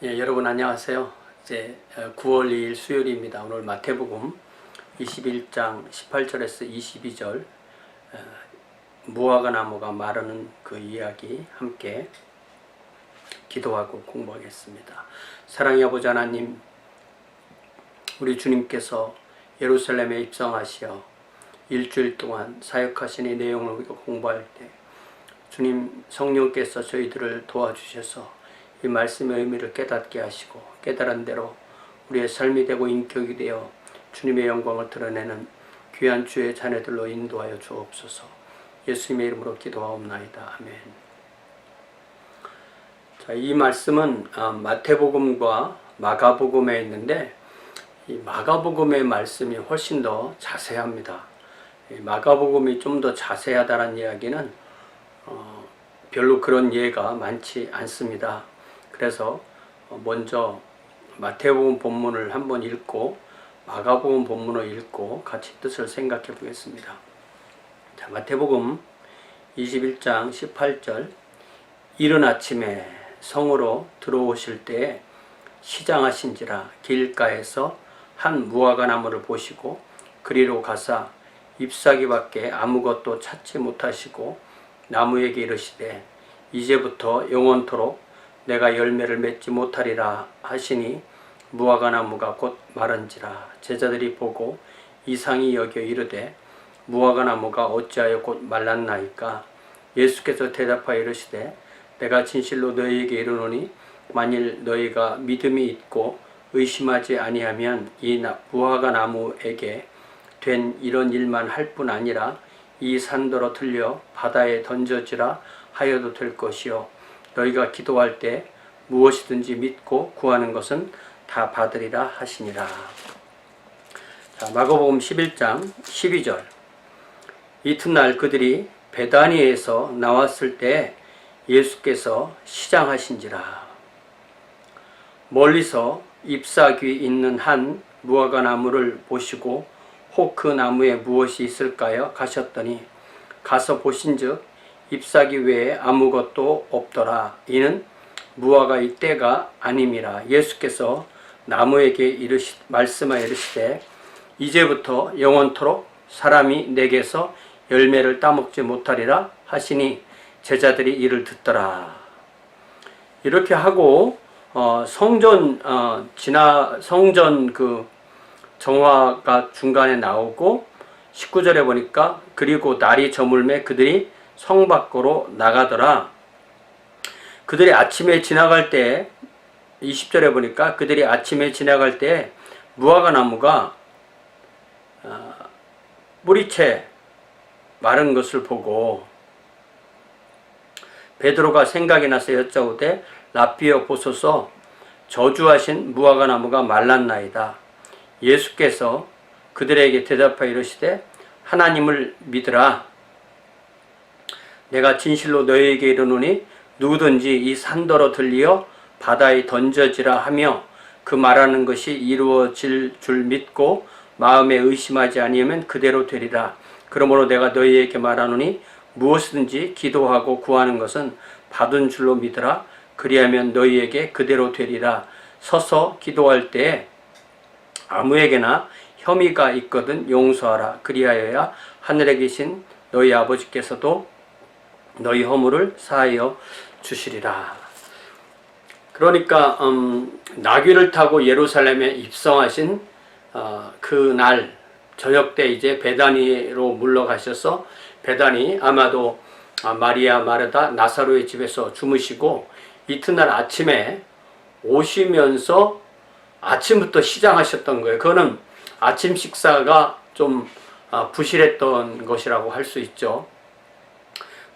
여러분 안녕하세요. 이제 9월 2일 수요일입니다. 오늘 마태복음 21장 18절에서 22절 무화과 나무가 마르는 그 이야기 함께 기도하고 공부하겠습니다. 사랑의 아버지 하나님, 우리 주님께서 예루살렘에 입성하시어 일주일 동안 사역하신 이 내용을 우리가 공부할 때 주님 성령께서 저희들을 도와주셔서 이 말씀의 의미를 깨닫게 하시고 깨달은 대로 우리의 삶이 되고 인격이 되어 주님의 영광을 드러내는 귀한 주의 자녀들로 인도하여 주옵소서. 예수님의 이름으로 기도하옵나이다. 아멘. 자, 이 말씀은 마태복음과 마가복음에 있는데 이 마가복음의 말씀이 훨씬 더 자세합니다. 마가복음이 좀 더 자세하다는 이야기는 별로 그런 예가 많지 않습니다. 그래서 먼저 마태복음 본문을 한번 읽고 마가복음 본문을 읽고 같이 뜻을 생각해 보겠습니다. 자, 마태복음 21장 18절 이른 아침에 성으로 들어오실 때에 시장하신지라 길가에서 한 무화과 나무를 보시고 그리로 가사 잎사귀밖에 아무것도 찾지 못하시고 나무에게 이르시되 이제부터 영원토록 내가 열매를 맺지 못하리라 하시니 무화과 나무가 곧 마른지라. 제자들이 보고 이상히 여겨 이르되 무화과 나무가 어찌하여 곧 말랐나이까. 예수께서 대답하여 이르시되 내가 진실로 너희에게 이르노니 만일 너희가 믿음이 있고 의심하지 아니하면 이 무화과 나무에게 된 이런 일만 할 뿐 아니라 이 산더러 들려 바다에 던져지라 하여도 될 것이요 너희가 기도할 때 무엇이든지 믿고 구하는 것은 다 받으리라 하시니라. 자, 마가복음 11장 12절 이튿날 그들이 베다니에서 나왔을 때 예수께서 시장하신지라. 멀리서 잎사귀 있는 한 무화과 나무를 보시고 혹 그 나무에 무엇이 있을까요? 가셨더니 가서 보신즉 잎사귀 외에 아무것도 없더라. 이는 무화과의 때가 아님이라. 예수께서 나무에게 말씀하여 이르시되 이제부터 영원토록 사람이 내게서 열매를 따먹지 못하리라 하시니 제자들이 이를 듣더라. 이렇게 하고 성전 그 정화가 중간에 나오고 19절에 보니까 그리고 날이 저물매 그들이 성 밖으로 나가더라. 그들이 아침에 지나갈 때 20절에 보니까 그들이 아침에 지나갈 때 무화과 나무가 뿌리채 마른 것을 보고 베드로가 생각이 나서 여짜오되 라삐어 보소서 저주하신 무화과 나무가 말랐나이다. 예수께서 그들에게 대답하여 이르시되 하나님을 믿으라. 내가 진실로 너희에게 이르노니 누구든지 이 산더러 들리어 바다에 던져지라 하며 그 말하는 것이 이루어질 줄 믿고 마음에 의심하지 아니하면 그대로 되리라. 그러므로 내가 너희에게 말하노니 무엇이든지 기도하고 구하는 것은 받은 줄로 믿으라. 그리하면 너희에게 그대로 되리라. 서서 기도할 때에 아무에게나 혐의가 있거든 용서하라. 그리하여야 하늘에 계신 너희 아버지께서도 너희 허물을 사하여 주시리라. 그러니까 나귀를 타고 예루살렘에 입성하신 그날 저녁 때 이제 베다니로 물러가셔서 베다니 아마도 마리아 마르다 나사로의 집에서 주무시고 이튿날 아침에 오시면서 아침부터 시장하셨던 거예요. 그거는 아침 식사가 좀 부실했던 것이라고 할 수 있죠.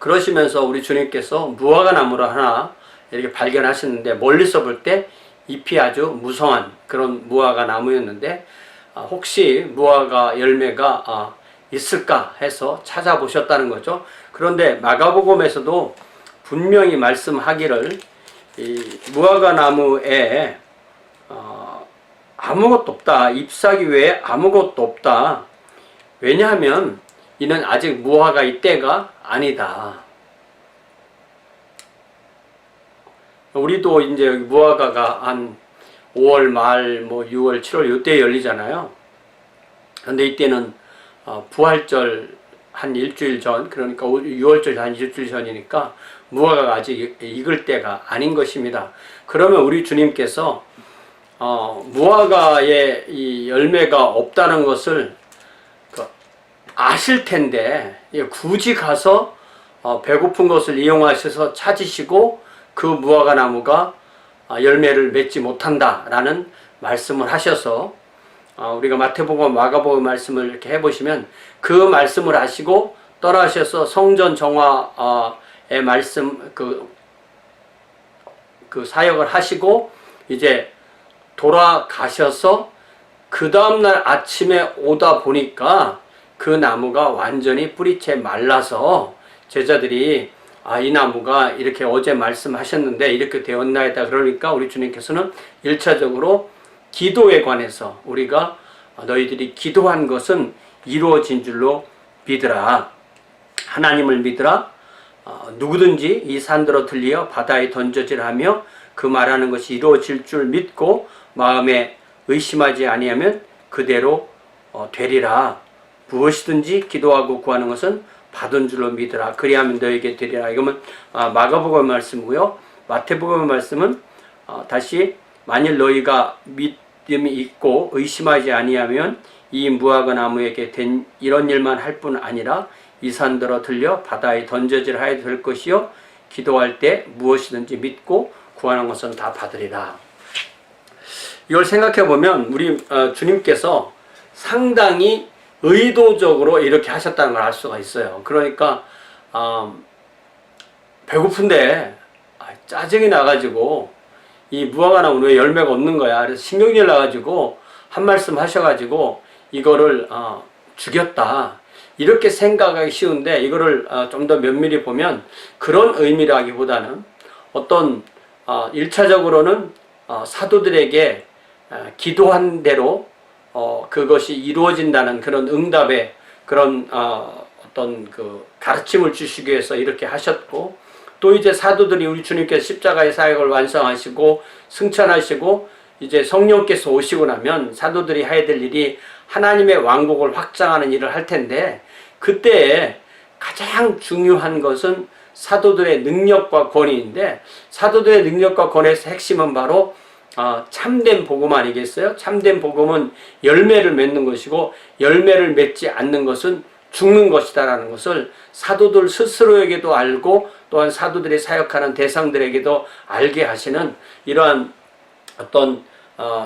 그러시면서 우리 주님께서 무화과 나무를 하나 이렇게 발견하셨는데 멀리서 볼 때 잎이 아주 무성한 그런 무화과 나무였는데 혹시 무화과 열매가 있을까 해서 찾아보셨다는 거죠. 그런데 마가복음에서도 분명히 말씀하기를 이 무화과 나무에 아무것도 없다. 잎사귀 외에 아무것도 없다. 왜냐하면 이는 아직 무화과의 때가 아니다. 우리도 이제 무화과가 한 5월 말, 뭐 6월, 7월 요때 열리잖아요. 근데 이때는 부활절 한 일주일 전, 그러니까 6월절 한 일주일 전이니까 무화과가 아직 익을 때가 아닌 것입니다. 그러면 우리 주님께서 무화과에 이 열매가 없다는 것을 아실 텐데 굳이 가서 배고픈 것을 이용하셔서 찾으시고 그 무화과 나무가 열매를 맺지 못한다라는 말씀을 하셔서 우리가 마태복음, 마가복음 말씀을 이렇게 해보시면 그 말씀을 하시고 떠나셔서 성전 정화의 말씀 그 사역을 하시고 이제 돌아가셔서 그 다음날 아침에 오다 보니까 그 나무가 완전히 뿌리채 말라서 제자들이 이 나무가 이렇게 어제 말씀하셨는데 이렇게 되었나이다. 그러니까 우리 주님께서는 1차적으로 기도에 관해서 우리가 너희들이 기도한 것은 이루어진 줄로 믿으라. 하나님을 믿으라. 누구든지 이 산더러 들리어 바다에 던져지라 하며 그 말하는 것이 이루어질 줄 믿고 마음에 의심하지 아니하면 그대로 되리라. 무엇이든지 기도하고 구하는 것은 받은 줄로 믿으라. 그리하면 너에게 되리라. 이거는 마가복음 말씀이고요. 마태복음 말씀은 다시 만일 너희가 믿음이 있고 의심하지 아니하면 이 무화과 나무에게 된 이런 일만 할 뿐 아니라 이 산더러 들려 바다에 던져지라 하여도 될 것이요 기도할 때 무엇이든지 믿고 구하는 것은 다 받으리라. 이걸 생각해 보면 우리 주님께서 상당히 의도적으로 이렇게 하셨다는 걸 알 수가 있어요. 그러니까 배고픈데 짜증이 나가지고 이 무화과 나무는 왜 열매가 없는 거야. 그래서 신경질 나가지고 한 말씀 하셔가지고 이거를 죽였다. 이렇게 생각하기 쉬운데 이거를 좀 더 면밀히 보면 그런 의미라기보다는 어떤 1차적으로는 사도들에게 기도한 대로 그것이 이루어진다는 그런 응답의 그런 어떤 그 가르침을 주시기 위해서 이렇게 하셨고, 또 이제 사도들이 우리 주님께서 십자가의 사역을 완성하시고 승천하시고 이제 성령께서 오시고 나면 사도들이 해야 될 일이 하나님의 왕국을 확장하는 일을 할 텐데, 그때에 가장 중요한 것은 사도들의 능력과 권위인데, 사도들의 능력과 권위에서 핵심은 바로 참된 복음 아니겠어요? 참된 복음은 열매를 맺는 것이고 열매를 맺지 않는 것은 죽는 것이다라는 것을 사도들 스스로에게도 알고 또한 사도들이 사역하는 대상들에게도 알게 하시는 이러한 어떤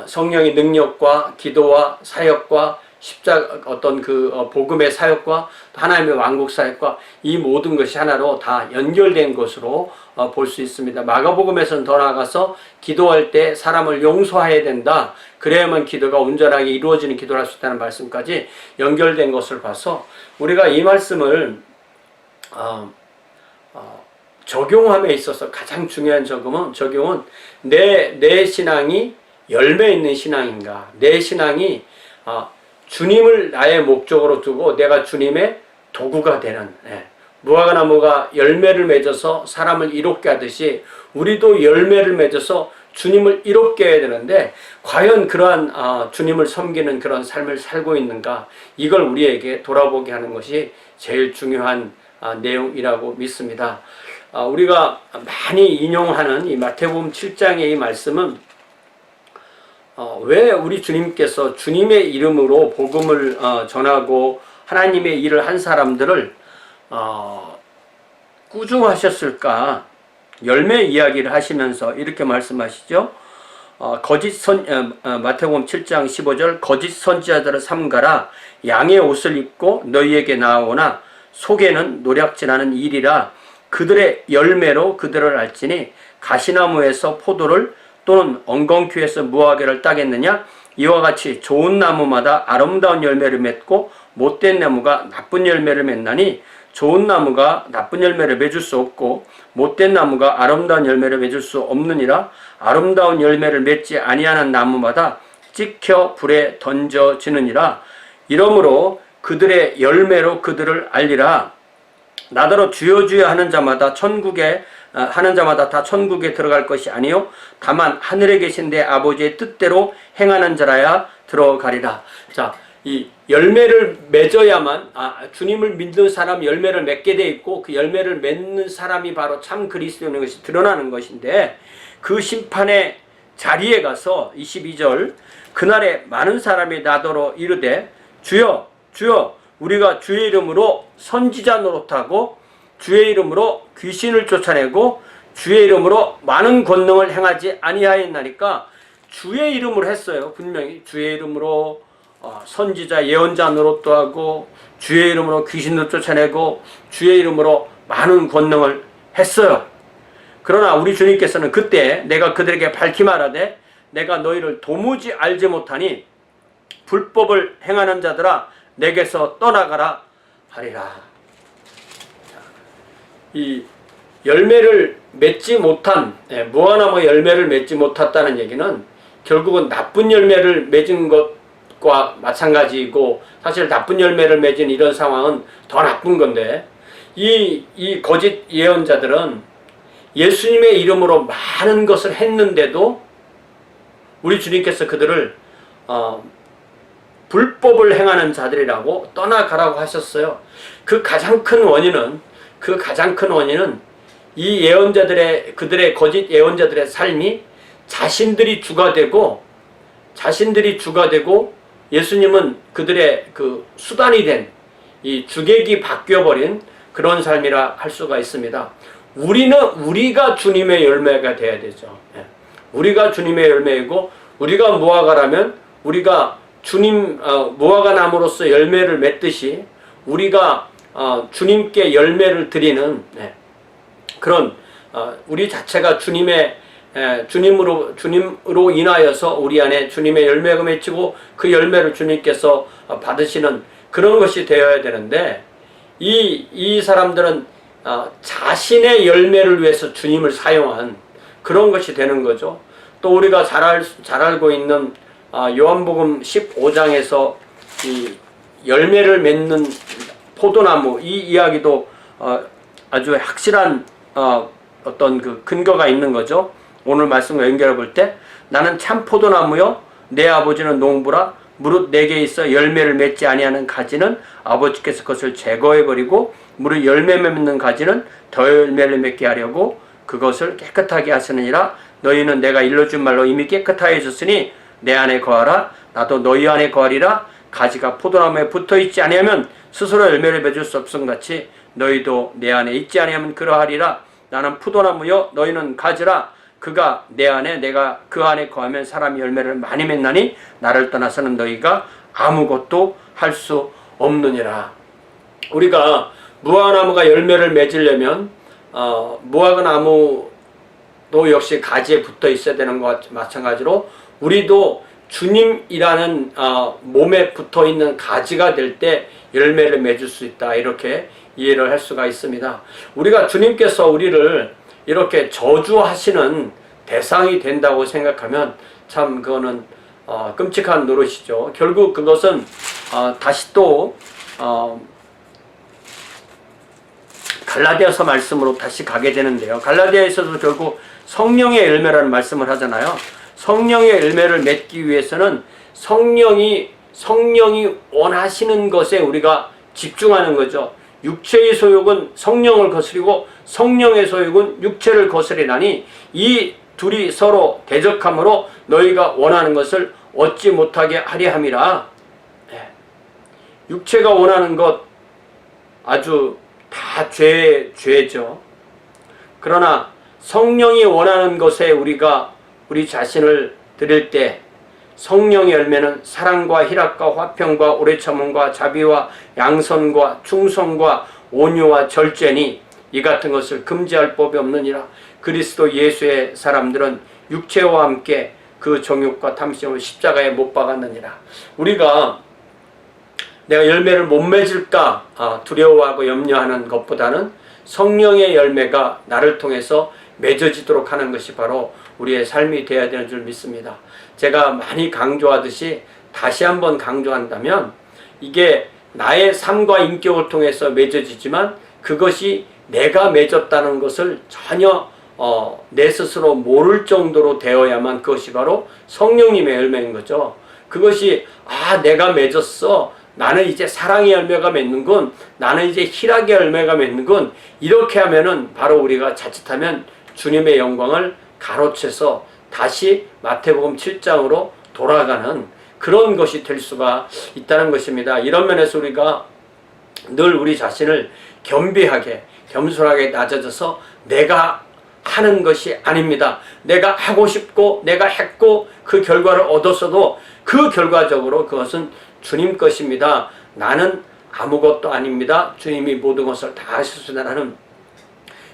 성령의 능력과 기도와 사역과 십자가 어떤 그 복음의 사역과 하나님의 왕국 사역과 이 모든 것이 하나로 다 연결된 것으로 볼 수 있습니다. 마가복음에서는 더 나아가서 기도할 때 사람을 용서해야 된다. 그래야만 기도가 온전하게 이루어지는 기도를 할 수 있다는 말씀까지 연결된 것을 봐서 우리가 이 말씀을 적용함에 있어서 가장 중요한 적용은 내 신앙이 열매 있는 신앙인가, 내 신앙이 주님을 나의 목적으로 두고 내가 주님의 도구가 되는, 무화과 나무가 열매를 맺어서 사람을 이롭게 하듯이 우리도 열매를 맺어서 주님을 이롭게 해야 되는데, 과연 그러한 주님을 섬기는 그런 삶을 살고 있는가, 이걸 우리에게 돌아보게 하는 것이 제일 중요한 내용이라고 믿습니다. 우리가 많이 인용하는 이 마태복음 7장의 이 말씀은 왜 우리 주님께서 주님의 이름으로 복음을 전하고 하나님의 일을 한 사람들을 꾸중하셨을까? 열매 이야기를 하시면서 이렇게 말씀하시죠. 마태복음 7장 15절 거짓 선지자들을 삼가라. 양의 옷을 입고 너희에게 나오나 속에는 노략질하는 일이라. 그들의 열매로 그들을 알지니 가시나무에서 포도를 또는 엉겅퀴에서 무화과를 따겠느냐? 이와 같이 좋은 나무마다 아름다운 열매를 맺고 못된 나무가 나쁜 열매를 맺나니, 좋은 나무가 나쁜 열매를 맺을 수 없고 못된 나무가 아름다운 열매를 맺을 수 없느니라. 아름다운 열매를 맺지 아니하는 나무마다 찍혀 불에 던져지느니라. 이러므로 그들의 열매로 그들을 알리라. 나더러 주여 주여 하는 자마다 천국에 하는 자마다 다 천국에 들어갈 것이 아니요 다만 하늘에 계신 내 아버지의 뜻대로 행하는 자라야 들어가리라. 자, 이 열매를 맺어야만 주님을 믿는 사람 열매를 맺게 돼 있고 그 열매를 맺는 사람이 바로 참 그리스도인 것이 드러나는 것인데 그 심판의 자리에 가서 22절 그날에 많은 사람이 나더러 이르되 주여 주여 우리가 주의 이름으로 선지자 노릇하고 주의 이름으로 귀신을 쫓아내고 주의 이름으로 많은 권능을 행하지 아니하였나니까 주의 이름으로 했어요. 분명히 주의 이름으로 선지자 예언자 노릇도 하고 주의 이름으로 귀신도 쫓아내고 주의 이름으로 많은 권능을 했어요. 그러나 우리 주님께서는 그때 내가 그들에게 밝히 말하되 내가 너희를 도무지 알지 못하니 불법을 행하는 자들아 내게서 떠나가라 하리라. 이 열매를 맺지 못한 무화과나무 열매를 맺지 못했다는 얘기는 결국은 나쁜 열매를 맺은 것과 마찬가지이고 사실 나쁜 열매를 맺은 이런 상황은 더 나쁜 건데 이 거짓 예언자들은 예수님의 이름으로 많은 것을 했는데도 우리 주님께서 그들을 불법을 행하는 자들이라고 떠나가라고 하셨어요. 그 가장 큰 원인은 이 예언자들의 그들의 거짓 예언자들의 삶이 자신들이 주가 되고 예수님은 그들의 그 수단이 된 이 주객이 바뀌어버린 그런 삶이라 할 수가 있습니다. 우리가 주님의 열매가 돼야 되죠. 우리가 주님의 열매이고 우리가 무화과라면 우리가 주님 무화과 나무로서 열매를 맺듯이 우리가 주님께 열매를 드리는 그런 우리 자체가 주님으로 인하여서 우리 안에 주님의 열매가 맺히고 그 열매를 주님께서 받으시는 그런 것이 되어야 되는데 이 사람들은 자신의 열매를 위해서 주님을 사용한 그런 것이 되는 거죠. 또 우리가 잘 알고 있는 요한복음 15장에서 이 열매를 맺는 포도나무 이 이야기도 아주 확실한 어떤 그 근거가 있는 거죠. 오늘 말씀과 연결해 볼 때 나는 참 포도나무요 내 아버지는 농부라 무릇 내게 있어 열매를 맺지 아니하는 가지는 아버지께서 그것을 제거해 버리고 무릇 열매 맺는 가지는 더 열매를 맺게 하려고 그것을 깨끗하게 하시느니라. 너희는 내가 일러준 말로 이미 깨끗하여졌으니 내 안에 거하라. 나도 너희 안에 거하리라. 가지가 포도나무에 붙어있지 아니하면 스스로 열매를 맺을 수 없음같이 너희도 내 안에 있지 아니하면 그러하리라. 나는 포도나무요 너희는 가지라. 그가 내 안에 내가 그 안에 거하면 사람이 열매를 많이 맺나니 나를 떠나서는 너희가 아무것도 할 수 없느니라. 우리가 무화과나무가 열매를 맺으려면 무화과나무도 역시 가지에 붙어 있어야 되는 것과 마찬가지로 우리도 주님이라는 몸에 붙어 있는 가지가 될 때 열매를 맺을 수 있다. 이렇게 이해를 할 수가 있습니다. 우리가 주님께서 우리를 이렇게 저주하시는 대상이 된다고 생각하면 참 그거는 끔찍한 노릇이죠. 결국 그것은 다시 또 갈라디아서 말씀으로 다시 가게 되는데요. 갈라디아에서도 결국 성령의 열매라는 말씀을 하잖아요. 성령의 열매를 맺기 위해서는 성령이 원하시는 것에 우리가 집중하는 거죠. 육체의 소욕은 성령을 거스리고 성령의 소욕은 육체를 거스리나니 이 둘이 서로 대적함으로 너희가 원하는 것을 얻지 못하게 하려 함이라. 육체가 원하는 것 아주 다 죄죠. 그러나 성령이 원하는 것에 우리가 우리 자신을 드릴 때 성령의 열매는 사랑과 희락과 화평과 오래 참음과 자비와 양선과 충성과 온유와 절제니 이 같은 것을 금지할 법이 없느니라. 그리스도 예수의 사람들은 육체와 함께 그 정욕과 탐심을 십자가에 못 박았느니라. 우리가 내가 열매를 못 맺을까 두려워하고 염려하는 것보다는 성령의 열매가 나를 통해서 맺어지도록 하는 것이 바로 우리의 삶이 되어야 되는 줄 믿습니다. 제가 많이 강조하듯이 다시 한번 강조한다면 이게 나의 삶과 인격을 통해서 맺어지지만 그것이 내가 맺었다는 것을 전혀 내 스스로 모를 정도로 되어야만 그것이 바로 성령님의 열매인 거죠. 그것이 내가 맺었어. 나는 이제 사랑의 열매가 맺는군. 나는 이제 희락의 열매가 맺는군. 이렇게 하면은 바로 우리가 자칫하면 주님의 영광을 가로채서 다시 마태복음 7장으로 돌아가는 그런 것이 될 수가 있다는 것입니다. 이런 면에서 우리가 늘 우리 자신을 겸비하게 겸손하게 낮아져서 내가 하는 것이 아닙니다. 내가 하고 싶고 내가 했고 그 결과를 얻었어도 그 결과적으로 그것은 주님 것입니다. 나는 아무것도 아닙니다. 주님이 모든 것을 다 하셨으나라는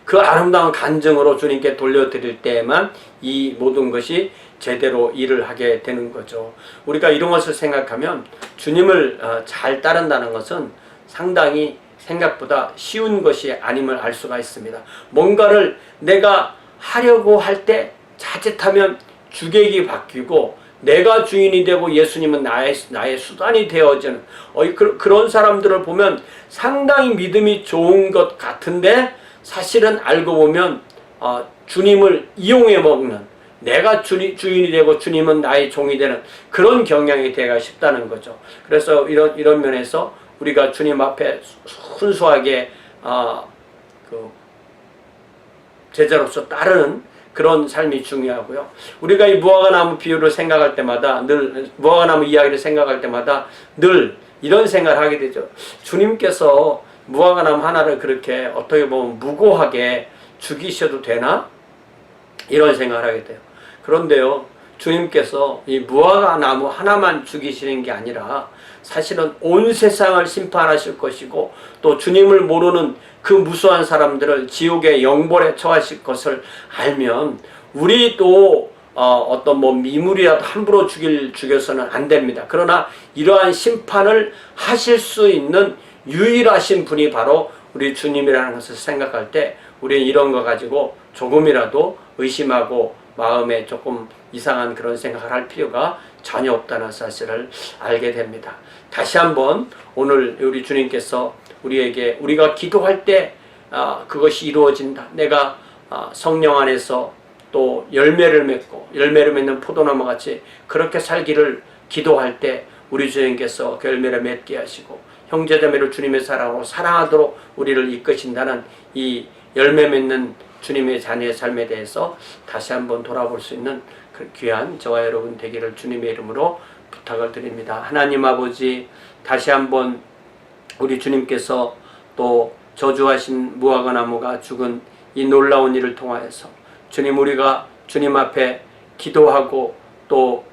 그 아름다운 간증으로 주님께 돌려드릴 때에만 이 모든 것이 제대로 일을 하게 되는 거죠. 우리가 이런 것을 생각하면 주님을 잘 따른다는 것은 상당히 생각보다 쉬운 것이 아님을 알 수가 있습니다. 뭔가를 내가 하려고 할 때 자칫하면 주객이 바뀌고 내가 주인이 되고 예수님은 나의 수단이 되어지는 그런 사람들을 보면 상당히 믿음이 좋은 것 같은데 사실은 알고 보면 주님을 이용해 먹는 내가 주인이 되고 주님은 나의 종이 되는 그런 경향이 되가 싶다는 거죠. 그래서 이런 면에서 우리가 주님 앞에 순수하게 제자로서 따르는 그런 삶이 중요하고요. 우리가 이 무화과나무 비유를 생각할 때마다 늘 무화과나무 이야기를 생각할 때마다 늘 이런 생각을 하게 되죠. 주님께서 무화과나무 하나를 그렇게 어떻게 보면 무고하게 죽이셔도 되나? 이런 생각을 하게 돼요. 그런데요, 주님께서 이 무화과나무 하나만 죽이시는 게 아니라 사실은 온 세상을 심판하실 것이고 또 주님을 모르는 그 무수한 사람들을 지옥의 영벌에 처하실 것을 알면 우리도 어떤 미물이라도 함부로 죽여서는 안 됩니다. 그러나 이러한 심판을 하실 수 있는 유일하신 분이 바로 우리 주님이라는 것을 생각할 때 우리는 이런 거 가지고 조금이라도 의심하고 마음에 조금 이상한 그런 생각을 할 필요가 전혀 없다는 사실을 알게 됩니다. 다시 한번 오늘 우리 주님께서 우리에게 우리가 기도할 때 그것이 이루어진다. 내가 성령 안에서 또 열매를 맺고 열매를 맺는 포도나무 같이 그렇게 살기를 기도할 때 우리 주님께서 그 열매를 맺게 하시고 형제자매를 주님의 사랑으로 사랑하도록 우리를 이끄신다는 이 열매 맺는 주님의 자녀의 삶에 대해서 다시 한번 돌아볼 수 있는 그 귀한 저와 여러분 되기를 주님의 이름으로 부탁을 드립니다. 하나님 아버지, 다시 한번 우리 주님께서 또 저주하신 무화과나무가 죽은 이 놀라운 일을 통하여서 주님, 우리가 주님 앞에 기도하고 또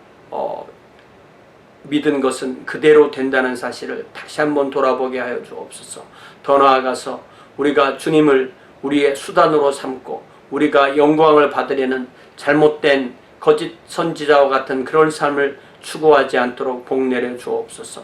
믿은 것은 그대로 된다는 사실을 다시 한번 돌아보게 하여 주옵소서. 더 나아가서 우리가 주님을 우리의 수단으로 삼고 우리가 영광을 받으려는 잘못된 거짓 선지자와 같은 그런 삶을 추구하지 않도록 복 내려 주옵소서.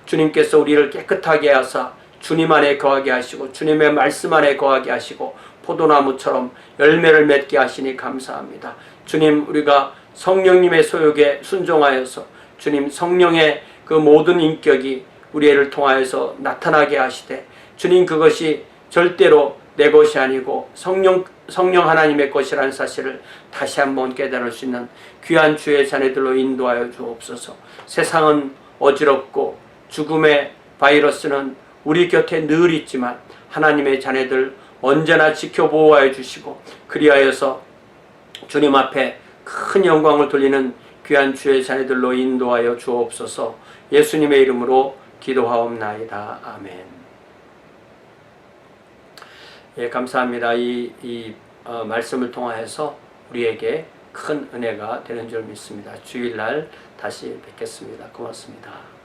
주님께서 우리를 깨끗하게 하사 주님 안에 거하게 하시고 주님의 말씀 안에 거하게 하시고 포도나무처럼 열매를 맺게 하시니 감사합니다. 주님, 우리가 성령님의 소욕에 순종하여서 주님 성령의 그 모든 인격이 우리를 통하여서 나타나게 하시되 주님, 그것이 절대로 내 것이 아니고 성령 하나님의 것이라는 사실을 다시 한번 깨달을 수 있는 귀한 주의 자녀들로 인도하여 주옵소서. 세상은 어지럽고 죽음의 바이러스는 우리 곁에 늘 있지만 하나님의 자녀들 언제나 지켜보호하여 주시고 그리하여서 주님 앞에 큰 영광을 돌리는 귀한 주의 자녀들로 인도하여 주옵소서. 예수님의 이름으로 기도하옵나이다. 아멘. 예, 감사합니다. 이 말씀을 통하여서 우리에게 큰 은혜가 되는 줄 믿습니다. 주일날 다시 뵙겠습니다. 고맙습니다.